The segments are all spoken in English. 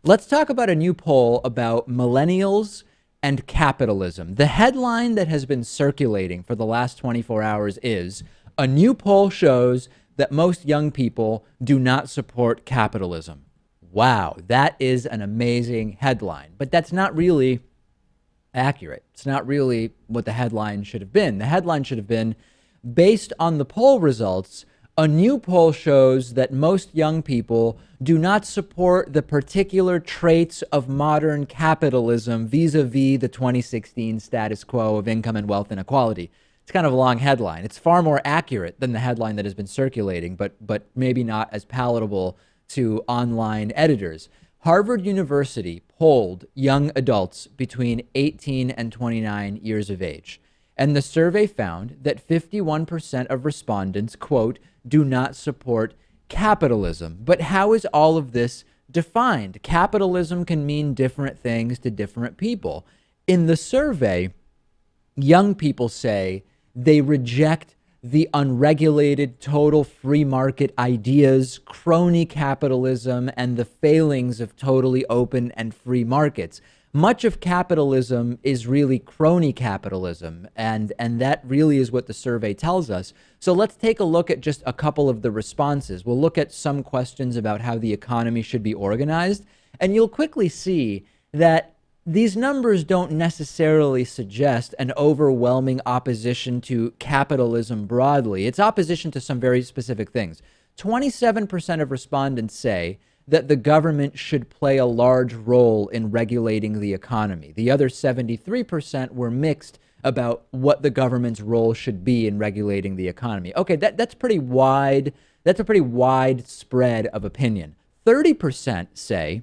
Let's talk about a new poll about millennials and capitalism. The headline that has been circulating for the last 24 hours is a new poll shows that most young people do not support capitalism. Wow, that is an amazing headline, but that's not really accurate. It's not really what the headline should have been. The headline should have been, based on the poll results, a new poll shows that most young people do not support the particular traits of modern capitalism vis-a-vis the 2016 status quo of income and wealth inequality. It's kind of a long headline. It's far more accurate than the headline that has been circulating, but maybe not as palatable to online editors. Harvard University polled young adults between 18 and 29 years of age. And the survey found that 51% of respondents, quote, do not support capitalism. But how is all of this defined? Capitalism can mean different things to different people. In the survey, young people say they reject the unregulated, total free market ideas, crony capitalism, and the failings of totally open and free markets. Much of capitalism is really crony capitalism, and that really is what the survey tells us. So let's take a look at just a couple of the responses. We'll look at some questions about how the economy should be organized, and you'll quickly see that these numbers don't necessarily suggest an overwhelming opposition to capitalism broadly. It's opposition to some very specific things. 27% of respondents say that the government should play a large role in regulating the economy. The other 73% were mixed about what the government's role should be in regulating the economy. Okay, that's pretty wide. That's a pretty wide spread of opinion. 30% say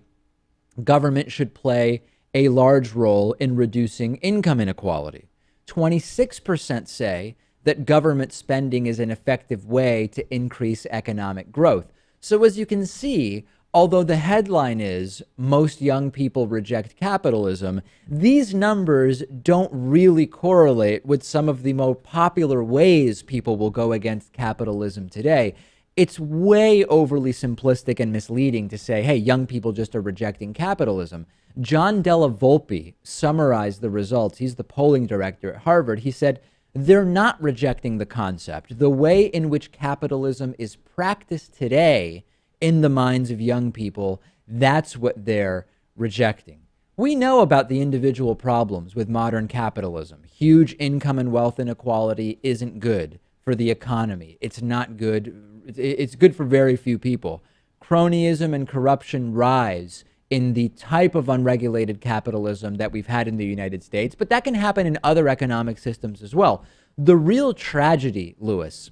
government should play a large role in reducing income inequality. 26% say that government spending is an effective way to increase economic growth. So as you can see, although the headline is most young people reject capitalism, these numbers don't really correlate with some of the more popular ways people will go against capitalism today. It's way overly simplistic and misleading to say, hey, young people just are rejecting capitalism. John Della Volpe summarized the results. He's the polling director at Harvard. He said, they're not rejecting the concept. The way in which capitalism is practiced today in the minds of young people, that's what they're rejecting. We know about the individual problems with modern capitalism. Huge income and wealth inequality isn't good for the economy. It's not good. It's good for very few people. Cronyism and corruption rise in the type of unregulated capitalism that we've had in the United States, but that can happen in other economic systems as well. The real tragedy, Lewis,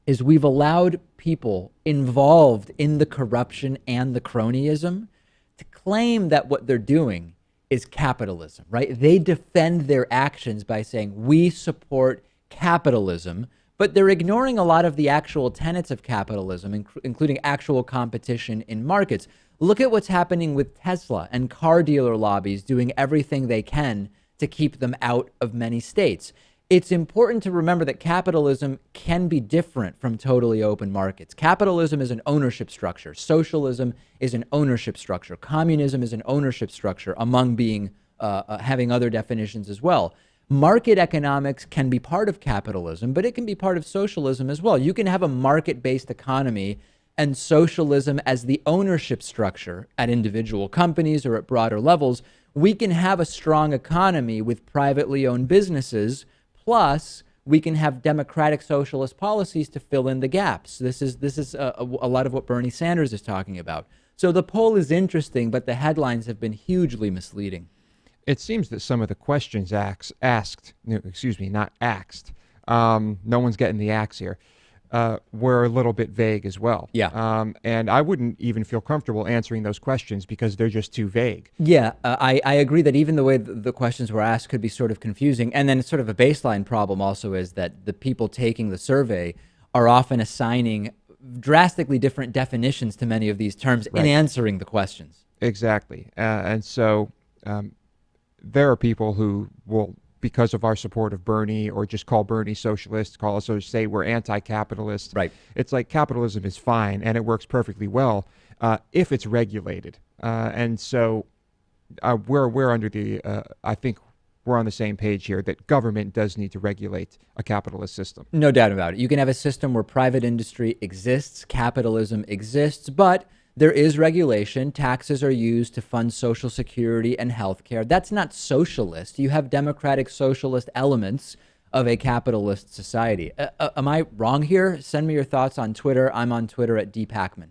is we've allowed people involved in the corruption and the cronyism to claim that what they're doing is capitalism, right? They defend their actions by saying, we support capitalism, but they're ignoring a lot of the actual tenets of capitalism, including actual competition in markets. Look at what's happening with Tesla and car dealer lobbies doing everything they can to keep them out of many states. It's important to remember that capitalism can be different from totally open markets. Capitalism is an ownership structure. Socialism is an ownership structure. Communism is an ownership structure, among being having other definitions as well. Market economics can be part of capitalism, but it can be part of socialism as well. You can have a market-based economy and socialism as the ownership structure at individual companies or at broader levels. We can have a strong economy with privately owned businesses. Plus, we can have democratic socialist policies to fill in the gaps. This is a lot of what Bernie Sanders is talking about. So the poll is interesting, but the headlines have been hugely misleading. It seems that some of the questions not axed, no one's getting the axe here, were a little bit vague as well. Yeah. And I wouldn't even feel comfortable answering those questions because they're just too vague. Yeah, I agree that even the way the questions were asked could be sort of confusing. And then sort of a baseline problem also is that the people taking the survey are often assigning drastically different definitions to many of these terms in answering the questions. Exactly. And so there are people who will, because of our support of Bernie, or just call Bernie socialist, call us or say we're anti-capitalist. Right. It's like capitalism is fine and it works perfectly well if it's regulated. And so we're under the, I think we're on the same page here that government does need to regulate a capitalist system. No doubt about it. You can have a system where private industry exists, capitalism exists, but there is regulation. Taxes are used to fund Social Security and healthcare. That's not socialist. You have democratic socialist elements of a capitalist society. Am I wrong here? Send me your thoughts on Twitter. I'm on Twitter at @dpakman.